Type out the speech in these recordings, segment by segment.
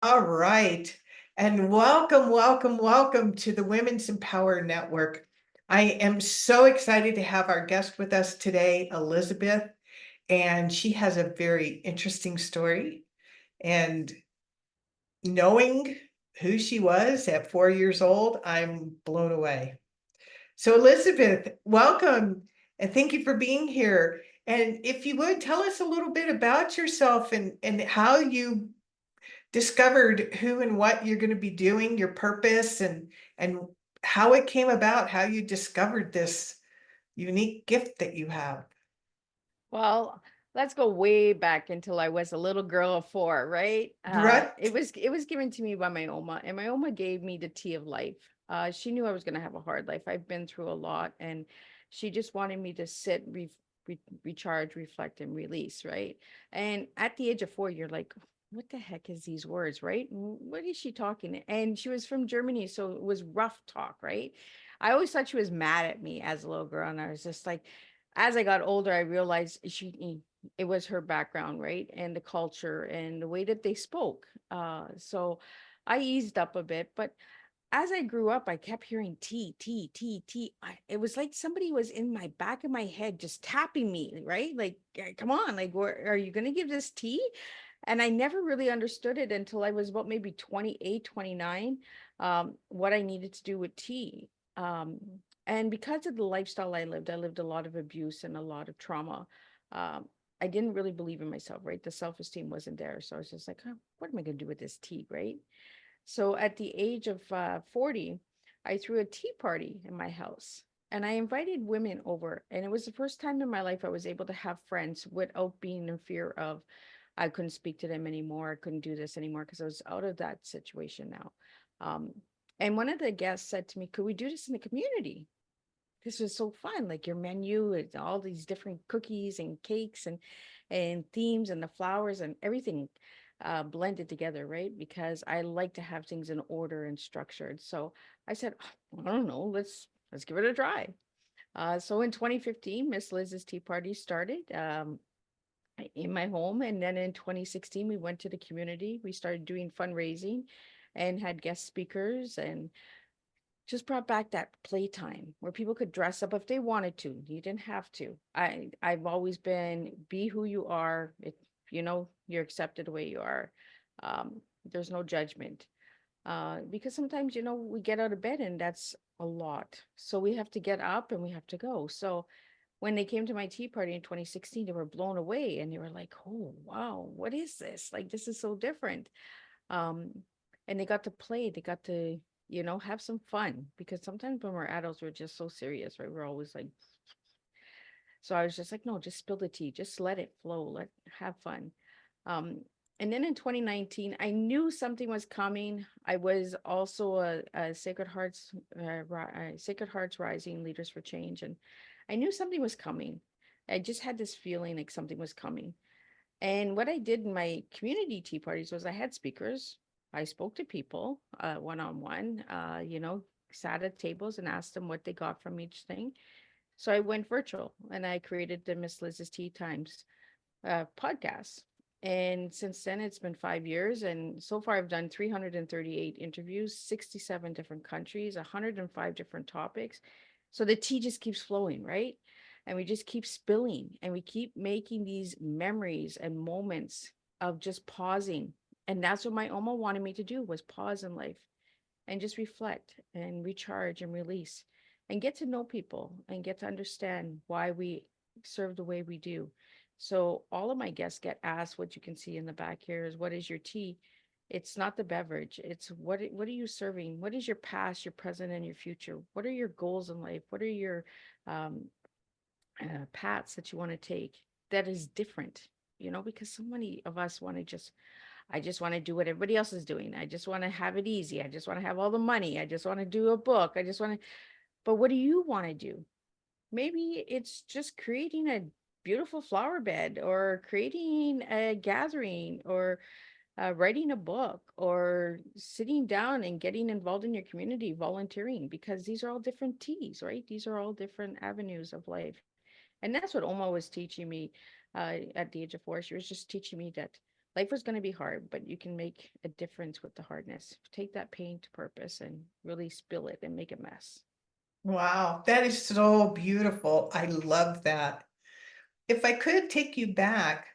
All right. And welcome, welcome, welcome to the Women's Empower Network. I am so excited to have our guest with us today, Elizabeth, and she has a very interesting story. And knowing who she was at 4 years old, I'm blown away. So, Elizabeth, welcome and thank you for being here. And if you would tell us a little bit about yourself and how you discovered who and what you're going to be doing, your purpose, and how it came about, how you discovered this unique gift that you have. Well, let's go way back until I was a little girl of 4, right? It Right? was given to me by my Oma, and my Oma gave me the tea of life. She knew I was going to have a hard life. I've been through a lot, and she just wanted me to sit, recharge, reflect, and release, right? And at the age of 4, you're like, what the heck is these words, right? What is she talking? And she was from Germany, so it was rough talk, right? I always thought she was mad at me as a little girl, and I was just like, as I got older, I realized it was her background, right? And the culture and the way that they spoke. So I eased up a bit, but as I grew up, I kept hearing tea, tea, tea, tea. It was like somebody was in my back of my head, just tapping me, right? Like, come on, like, are you going to give this tea? And I never really understood it until I was about maybe 28, 29, what I needed to do with tea. Um, and because of the lifestyle I lived a lot of abuse and a lot of trauma. Um, I didn't really believe in myself, right? The self-esteem wasn't there. So I was just like, "Huh, what am I going to do with this tea, right?" So at the age of 40, I threw a tea party in my house and I invited women over. And it was the first time in my life I was able to have friends without being in fear of I couldn't speak to them anymore. I couldn't do this anymore because I was out of that situation now. Um, and one of the guests said to me, could we do this in the community? This was so fun. Like your menu and all these different cookies and cakes and themes and the flowers and everything blended together, right? Because I like to have things in order and structured. So I said, "Oh, I don't know, let's give it a try." So in 2015, Miss Liz's Tea Party started in my home, and then in 2016 we went to the community. We started doing fundraising and had guest speakers and just brought back that playtime where people could dress up if they wanted to. You didn't have to. I've always been be who you are. You're accepted the way you are. There's no judgment. Because sometimes, we get out of bed and that's a lot. So we have to get up and we have to go. So when they came to my tea party in 2016, they were blown away and they were like, "Oh, wow, what is this? Like, this is so different." Um, and they got to play, they got to, have some fun because sometimes when we're adults, we're just so serious, right? We're always like, so I was just like, no, just spill the tea, just let it flow, have fun. Um, and then in 2019, I knew something was coming. I was also a Sacred Hearts Rising Leaders for Change, and I knew something was coming. I just had this feeling like something was coming. And what I did in my community tea parties was I had speakers. I spoke to people one on one, sat at tables and asked them what they got from each thing. So I went virtual and I created the Miss Liz's Tea Times podcast. And since then, it's been 5 years. And so far, I've done 338 interviews, 67 different countries, 105 different topics. So the tea just keeps flowing, right? And we just keep spilling and we keep making these memories and moments of just pausing. And that's what my Oma wanted me to do was pause in life and just reflect and recharge and release and get to know people and get to understand why we serve the way we do. So all of my guests get asked what you can see in the back here is what is your tea? It's not the beverage. It's what are you serving? What is your past, your present, and your future? What are your goals in life? What are your um, paths that you want to take that is different? Because so many of us want to I just want to do what everybody else is doing. I just want to have it easy. I just want to have all the money. I just want to do a book. I just want to, but what do you want to do? Maybe it's just creating a beautiful flower bed or creating a gathering or writing a book or sitting down and getting involved in your community, volunteering, because these are all different teas, right? These are all different avenues of life. And that's what Oma was teaching me at the age of 4. She was just teaching me that Life was going to be hard, but you can make a difference with the hardness. Take that pain to purpose and really spill it and make a mess. Wow, that is so beautiful. I love that. If I could take you back,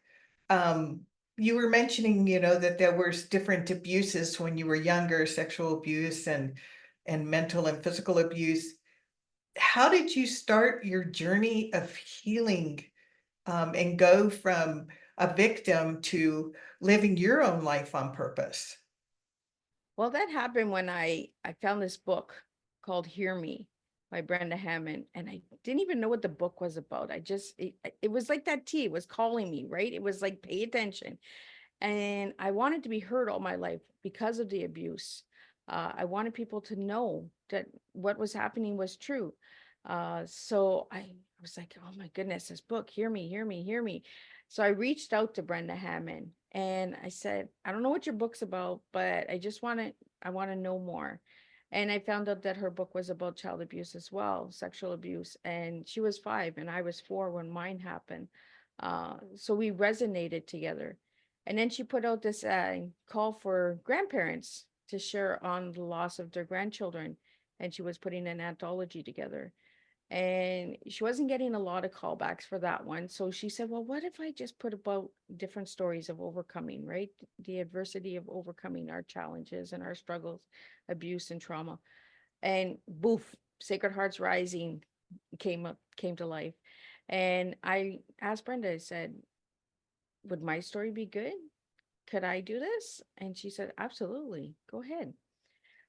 um, you were mentioning, that there was different abuses when you were younger, sexual abuse and mental and physical abuse. How did you start your journey of healing, and go from a victim to living your own life on purpose? Well, that happened when I found this book called Hear Me by Brenda Hammond, and I didn't even know what the book was about. It was like that tea was calling me, right? It was like pay attention. And I wanted to be heard all my life because of the abuse. I wanted people to know that what was happening was true. So I was like, oh my goodness, this book, hear me, hear me, hear me. So I reached out to Brenda Hammond and I said, I don't know what your book's about, but I want to know more. And I found out that her book was about child abuse as well, sexual abuse. And she was 5 and I was 4 when mine happened. So we resonated together. And then she put out this call for grandparents to share on the loss of their grandchildren. And she was putting an anthology together. And she wasn't getting a lot of callbacks for that one. So she said, well, what if I just put about different stories of overcoming, right? The adversity of overcoming our challenges and our struggles, abuse and trauma. And boof, Sacred Hearts Rising came to life. And I asked Brenda, I said, would my story be good? Could I do this? And she said, absolutely, go ahead.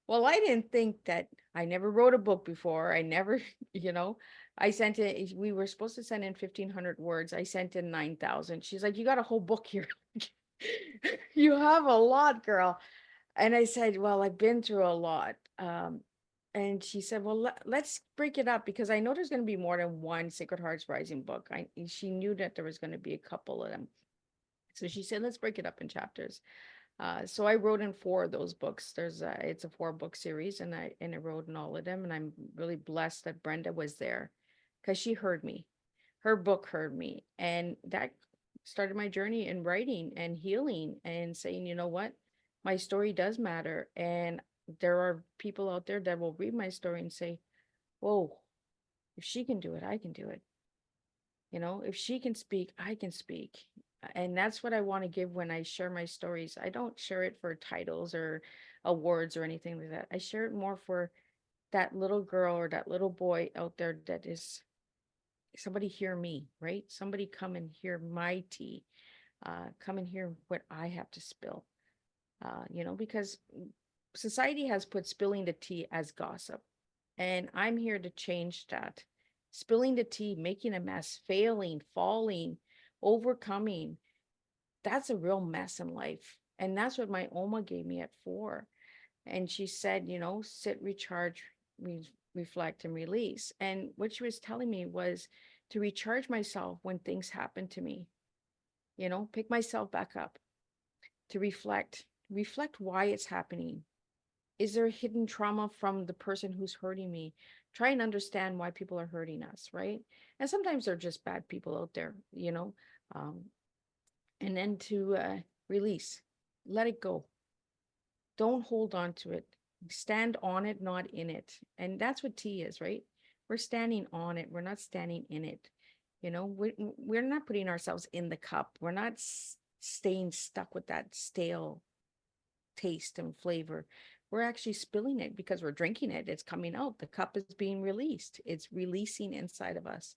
Well, I didn't think that. I never wrote a book before. I never, you know, I sent it, we were supposed to send in 1,500 words. I sent in 9,000. She's like, you got a whole book here. You have a lot, girl. And I said, well, I've been through a lot. And she said, well, let's break it up because I know there's going to be more than one Sacred Hearts Rising book. She knew that there was going to be a couple of them. So she said, let's break it up in chapters. So I wrote in 4 of those books. It's a 4-book series, and I wrote in all of them. And I'm really blessed that Brenda was there because she heard me. Her book heard me, and that started my journey in writing and healing and saying, you know what, my story does matter, and there are people out there that will read my story and say, "Whoa, if she can do it, I can do it." If she can speak, I can speak. And that's what I want to give when I share my stories. I don't share it for titles or awards or anything like that. I share it more for that little girl or that little boy out there that is somebody hear me, right? Somebody come and hear my tea. Come and hear what I have to spill. Because society has put spilling the tea as gossip. And I'm here to change that. Spilling the tea, making a mess, failing, falling, overcoming, that's a real mess in life. And that's what my Oma gave me at 4. And she said, sit, recharge, reflect, and release. And what she was telling me was to recharge myself when things happen to me, pick myself back up, to reflect why it's happening. Is there a hidden trauma from the person who's hurting me? Try and understand why people are hurting us, right? And sometimes they're just bad people out there, um, and then to release, let it go. Don't hold on to it. Stand on it, not in it. And that's what tea is, right? We're standing on it. We're not standing in it. We're not putting ourselves in the cup. We're not staying stuck with that stale taste and flavor. We're actually spilling it because we're drinking it. It's coming out. The cup is being released. It's releasing inside of us.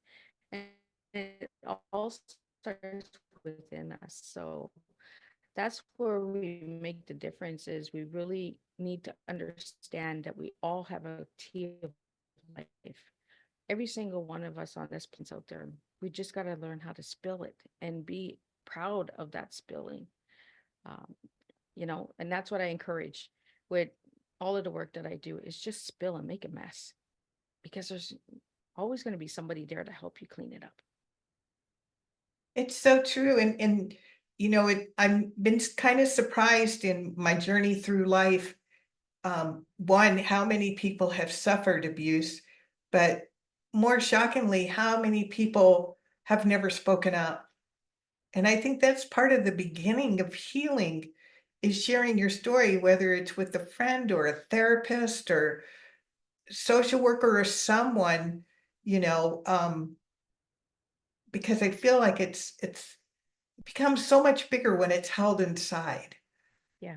And it all starts within us. So that's where we make the difference is we really need to understand that we all have a tea of life. Every single one of us on this planet out there, we just got to learn how to spill it and be proud of that spilling. Um, and that's what I encourage with all of the work that I do is just spill and make a mess because there's always going to be somebody there to help you clean it up. It's so true, and I'm been kind of surprised in my journey through life. One, how many people have suffered abuse, but more shockingly, how many people have never spoken up. And I think that's part of the beginning of healing is sharing your story, whether it's with a friend or a therapist or social worker or someone, you know, because I feel like it's becomes so much bigger when it's held inside. Yeah.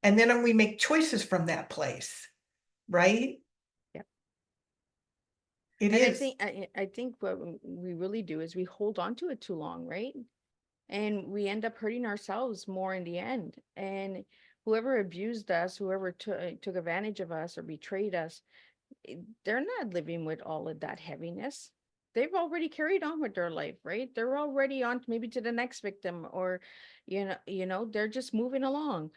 And then we make choices from that place, right? Yeah. It And I is. think I think what we really do is we hold on to it too long, right? And we end up hurting ourselves more in the end. And whoever abused us, whoever took advantage of us or betrayed us, they're not living with all of that heaviness. They've already carried on with their life, right? They're already on maybe to the next victim, or they're just moving along.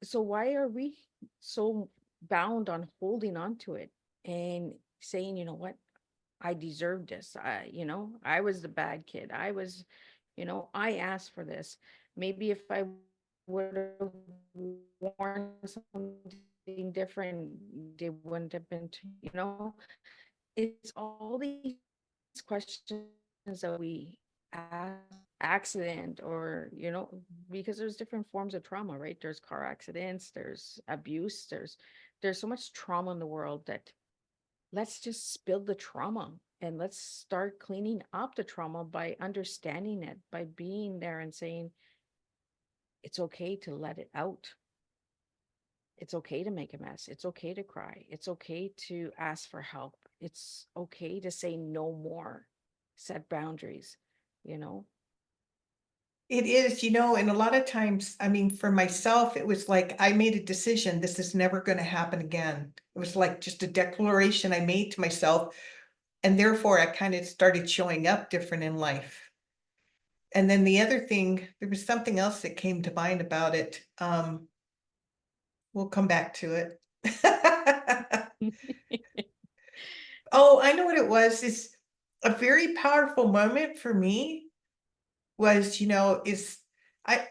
So why are we so bound on holding on to it and saying, you know what, I deserve this. I was the bad kid. I asked for this. Maybe if I would have worn something different, they wouldn't have been, it's all these questions that we ask, accident, or, because there's different forms of trauma, right? There's car accidents, there's abuse, there's so much trauma in the world that let's just spill the trauma and let's start cleaning up the trauma by understanding it, by being there and saying, it's okay to let it out. It's okay to make a mess. It's okay to cry. It's okay to ask for help. It's okay to say no more, set boundaries, you know? It is, and a lot of times, I mean, for myself, it was like I made a decision, this is never going to happen again. It was like just a declaration I made to myself, and therefore I kind of started showing up different in life. And then the other thing, there was something else that came to mind about it. We'll come back to it. Oh, I know what it was. It's a very powerful moment for me was, is I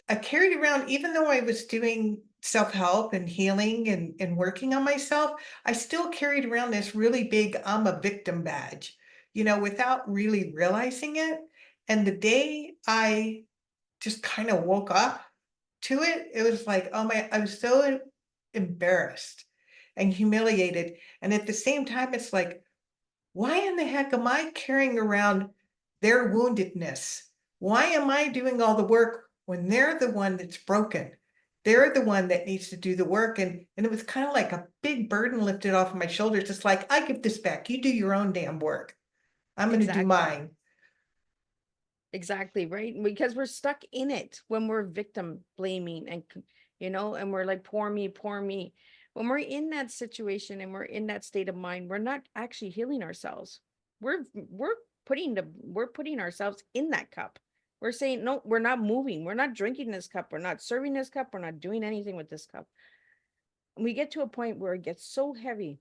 I carried around, even though I was doing self-help and healing and working on myself, I still carried around this really big I'm a victim badge, without really realizing it. And the day I just kind of woke up to it, it was like, oh my, I was so embarrassed and humiliated. And at the same time, it's like, why in the heck am I carrying around their woundedness? Why am I doing all the work when they're the one that's broken? They're the one that needs to do the work. And it was kind of like a big burden lifted off of my shoulders. It's like, I give this back. You do your own damn work. I'm going to do Exactly. mine. Exactly, right? Because we're stuck in it when we're victim blaming and and we're like, poor me, poor me. When we're in that situation and we're in that state of mind, we're not actually healing ourselves. We're we're putting ourselves in that cup. We're saying, no, we're not moving. We're not drinking this cup. We're not serving this cup. We're not doing anything with this cup. We get to a point where it gets so heavy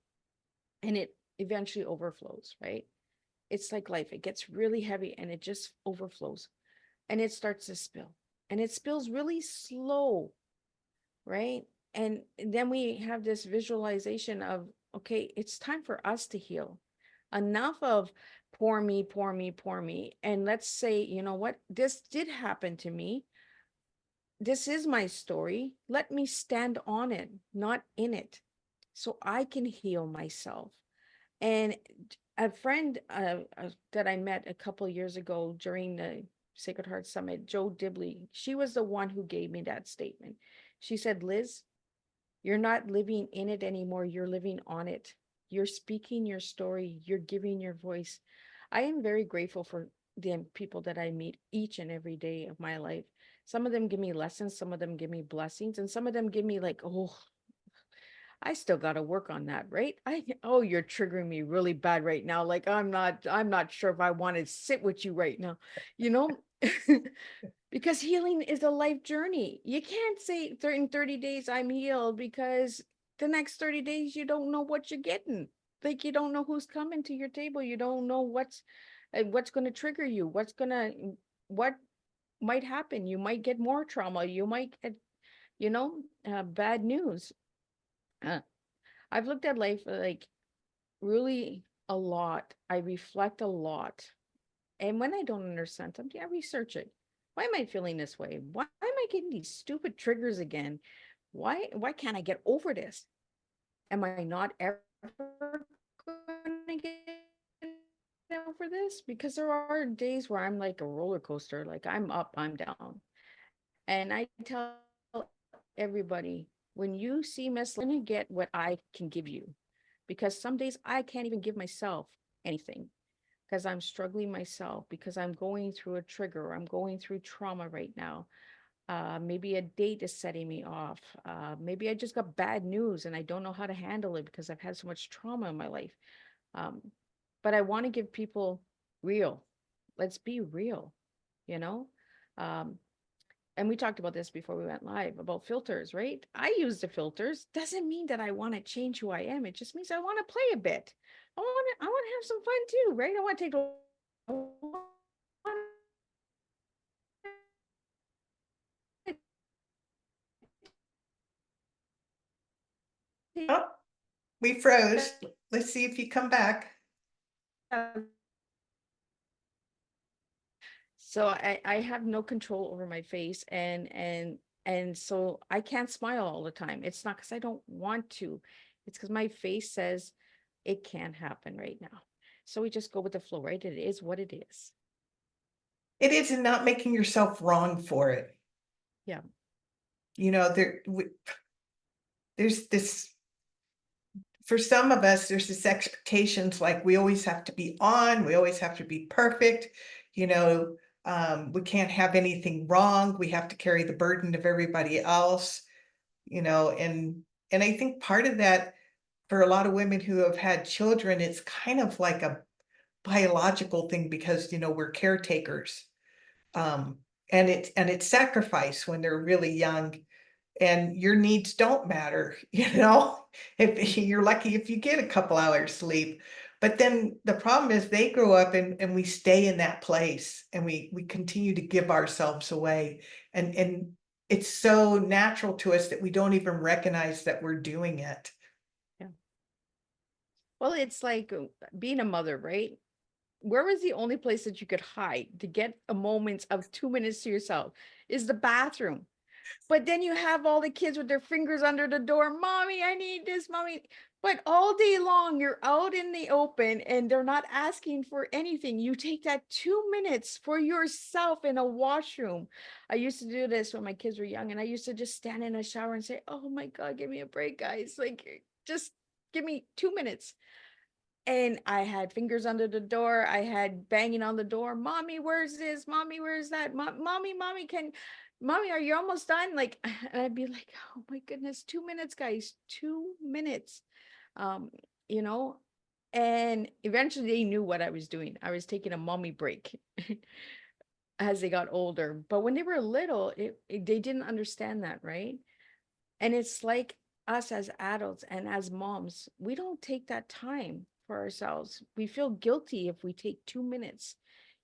and it eventually overflows, right? It's like life. It gets really heavy and it just overflows and it starts to spill and it spills really slow, right? And then we have this visualization of, okay, it's time for us to heal. Enough of poor me, poor me, poor me. And let's say, you know what? This did happen to me. This is my story. Let me stand on it, not in it, so I can heal myself. And a friend that I met a couple years ago during the Sacred Heart Summit, Joe Dibley, she was the one who gave me that statement. She said, Liz, you're not living in it anymore. You're living on it. You're speaking your story. You're giving your voice. I am very grateful for the people that I meet each and every day of my life. Some of them give me lessons, some of them give me blessings, and some of them give me like, oh, I still got to work on that, right? Oh, you're triggering me really bad right now. Like I'm not sure if I want to sit with you right now, you know? Because healing is a life journey. You can't say in 30 days I'm healed because the next 30 days you don't know what you're getting. Like you don't know who's coming to your table. You don't know what's going to trigger you. What might happen. You might get more trauma. You might get, bad news. Uh, I've looked at life like really a lot. I reflect a lot. And when I don't understand something, I research it. Why am I feeling this way? Why am I getting these stupid triggers again? Why can't I get over this? Am I not ever gonna get over this? Because there are days where I'm like a roller coaster, like I'm up, I'm down. And I tell everybody, when you see Miss, let me get what I can give you. Because some days I can't even give myself anything because I'm struggling myself, because I'm going through a trigger, I'm going through trauma right now. Maybe a date is setting me off. Maybe I just got bad news and I don't know how to handle it because I've had so much trauma in my life. Um, but I want to give people real. Let's be real, you know? Um, and we talked about this before we went live about filters, right? I use the filters. Doesn't mean that I want to change who I am. It just means I want to play a bit. I want to have some fun too, right? I want to take I wanna take Oh, we froze. Let's see if you come back. that. So I have no control over my face, and so I can't smile all the time. It's not because I don't want to. It's because my face says it can't happen right now. So we just go with the flow, right? It is what it is. It is, and not making yourself wrong for it. Yeah. There's this, for some of us, there's this expectations like we always have to be on, we always have to be perfect, you know, we can't have anything wrong, we have to carry the burden of everybody else, and I think part of that for a lot of women who have had children, it's kind of like a biological thing because we're caretakers. Um, and it's sacrifice when they're really young and your needs don't matter, if you're lucky if you get a couple hours sleep. But then the problem is they grow up and we stay in that place and we continue to give ourselves away. And it's so natural to us that we don't even recognize that we're doing it. Yeah. Well, it's like being a mother, right? Where was the only place that you could hide to get a moment of 2 minutes to yourself? Is the bathroom. But then you have all the kids with their fingers under the door. Mommy, I need this, mommy. But all day long, you're out in the open and they're not asking for anything. You take that 2 minutes for yourself in a washroom. I used to do this when my kids were young, and I used to just stand in a shower and say, oh my God, give me a break, guys. Like, just give me 2 minutes. And I had fingers under the door. I had banging on the door. Mommy, where's this? Mommy, where's that? Mommy, mommy, are you almost done? Like, and I'd be like, oh my goodness, 2 minutes, guys, 2 minutes. Um, you know, and eventually they knew what I was doing. I was taking a mommy break as they got older. But when they were little, they didn't understand that, right? And it's like us as adults and as moms, we don't take that time for ourselves. We feel guilty if we take 2 minutes,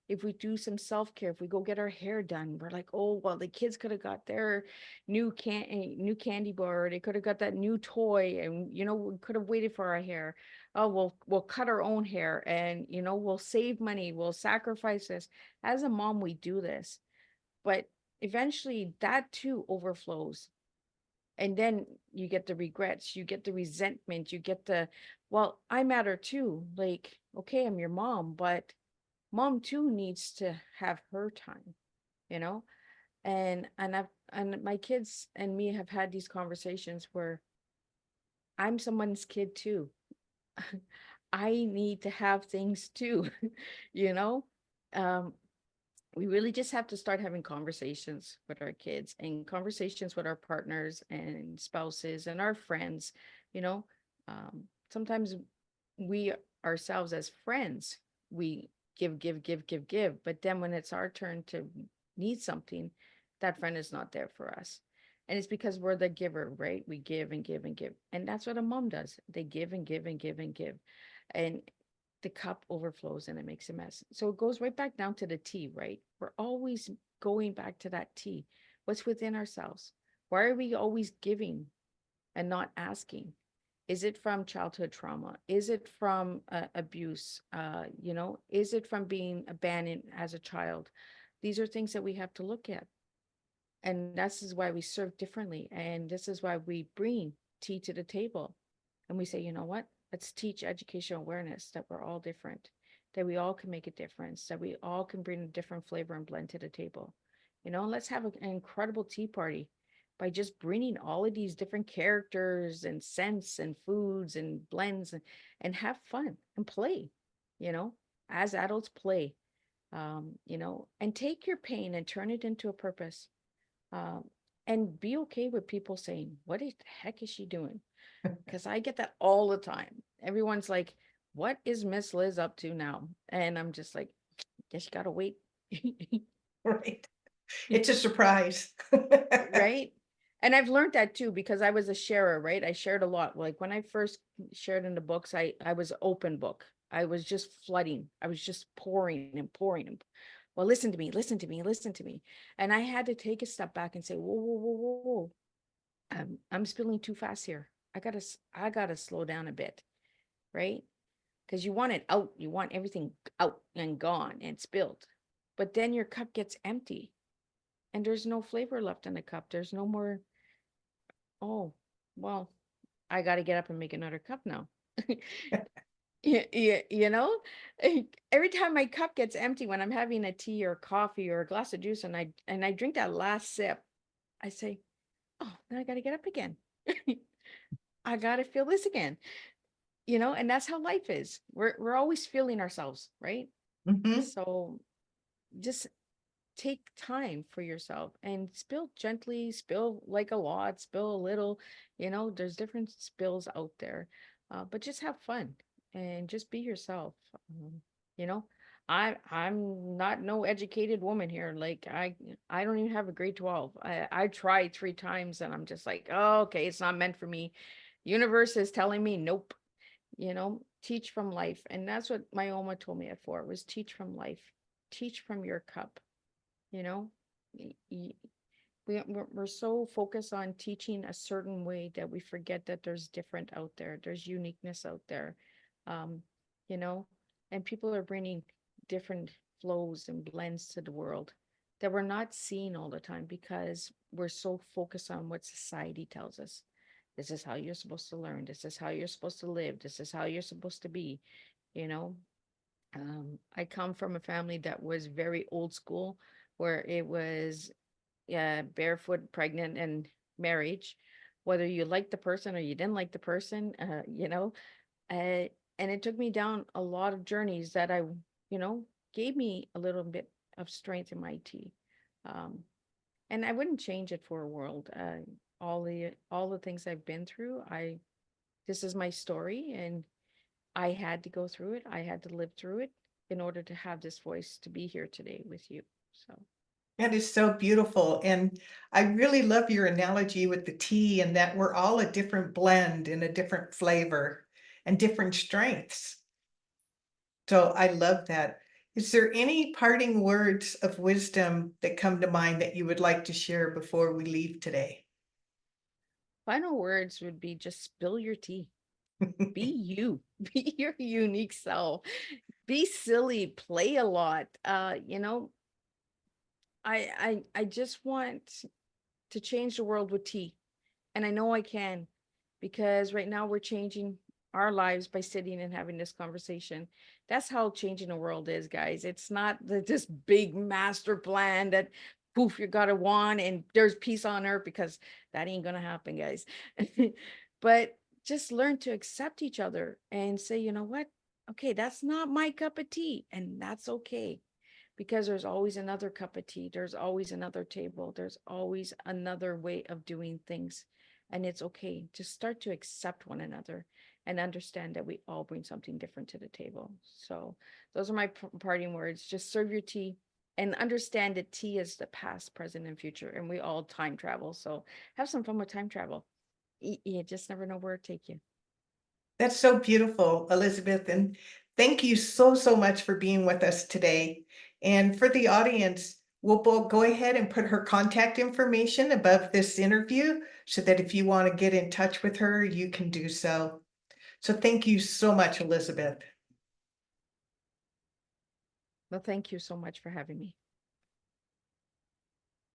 if we do some self-care, if we go get our hair done. We're like, oh, well, the kids could have got their new candy bar, or they could have got that new toy, and we could have waited for our hair. Oh, we'll cut our own hair, and we'll save money, we'll sacrifice this. As a mom, we do this, but eventually that too overflows, and then you get the regrets, you get the resentment, you get the, well, I matter too. Like, okay, I'm your mom, but mom too needs to have her time, you know? And my kids and me have had these conversations where I'm someone's kid too. I need to have things too, you know? Um, we really just have to start having conversations with our kids and conversations with our partners and spouses and our friends. you know Sometimes we ourselves as friends, we give, but then when it's our turn to need something, that friend is not there for us. And it's because we're the giver, right? We give and give and give, and that's what a mom does. They give and give and give and give, and the cup overflows and it makes a mess. So it goes right back down to the T, right? We're always going back to that T. What's within ourselves? Why are we always giving and not asking? Is it from childhood trauma? Is it from abuse? Is it from being abandoned as a child? These are things that we have to look at. And this is why we serve differently. And this is why we bring tea to the table. And we say, you know what? Let's teach educational awareness that we're all different, that we all can make a difference, that we all can bring a different flavor and blend to the table. Let's have an incredible tea party by just bringing all of these different characters and scents and foods and blends and have fun and play, you know, as adults play, and take your pain and turn it into a purpose, um, and be okay with people saying, "What the heck is she doing?" Because I get that all the time. Everyone's like, "What is Miss Liz up to now?" And I'm just like, "Guess you gotta wait." Right. It's a surprise. Right? And I've learned that too because I was a sharer, right? I shared a lot. Like when I first shared in the books, I was open book. I was just flooding. I was just pouring and pouring. Well, listen to me, listen to me, listen to me. And I had to take a step back and say, whoa, whoa, whoa, whoa, whoa. I'm spilling too fast here. I gotta slow down a bit, right? Because you want it out, you want everything out and gone and spilled. But then your cup gets empty and there's no flavor left in the cup. There's no more, oh, well, I got to get up and make another cup now. Yeah, every time my cup gets empty when I'm having a tea or coffee or a glass of juice and I drink that last sip, I say, oh, then I got to get up again. I got to feel this again. And that's how life is. We're always feeling ourselves, right? Mhm. So just take time for yourself and spill gently, spill like a lot, spill a little. There's different spills out there, but just have fun and just be yourself. You know, I'm not no educated woman here. Like I don't even have a grade 12. I tried 3 times and I'm just like, oh, okay, it's not meant for me. Universe is telling me nope. Teach from life, and that's what my Oma told me at 4 was teach from life, teach from your cup. you know Y- y- we're so focused on teaching a certain way that we forget that there's different out there, there's uniqueness out there, um you know and people are bringing different flows and blends to the world that we're not seeing all the time because we're so focused on what society tells us. This is how you're supposed to learn, this is how you're supposed to live, this is how you're supposed to be. you know I come from a family that was very old school, where it was, yeah, barefoot, pregnant, and marriage, whether you liked the person or you didn't like the person, and it took me down a lot of journeys that gave me a little bit of strength in my tea. Um, and I wouldn't change it for a world. All the things I've been through, this is my story, and I had to go through it. I had to live through it in order to have this voice to be here today with you. So, That is so beautiful. And I really love your analogy with the tea and that we're all a different blend and a different flavor and different strengths. So I love that. Is there any parting words of wisdom that come to mind that you would like to share before we leave today? final words would be just spill your tea. Be you. Be your unique self. Be silly, play a lot. I just want to change the world with tea. And I know I can, because right now we're changing our lives by sitting and having this conversation. That's how changing the world is, guys. It's not this big master plan that poof, you got to want and there's peace on earth, because that ain't going to happen, guys. But just learn to accept each other and say, you know what? Okay, that's not my cup of tea. And that's okay, because there's always another cup of tea, there's always another table, there's always another way of doing things. And it's okay. Just start to accept one another and understand that we all bring something different to the table. So those are my parting words. Just serve your tea and understand that tea is the past, present, and future, and we all time travel. So have some fun with time travel. You just never know where it take you. That's so beautiful, Elizabeth. And thank you so, so much for being with us today. And for the audience, we'll go ahead and put her contact information above this interview so that if you want to get in touch with her, you can do so. So thank you so much, Elizabeth. Well, thank you so much for having me.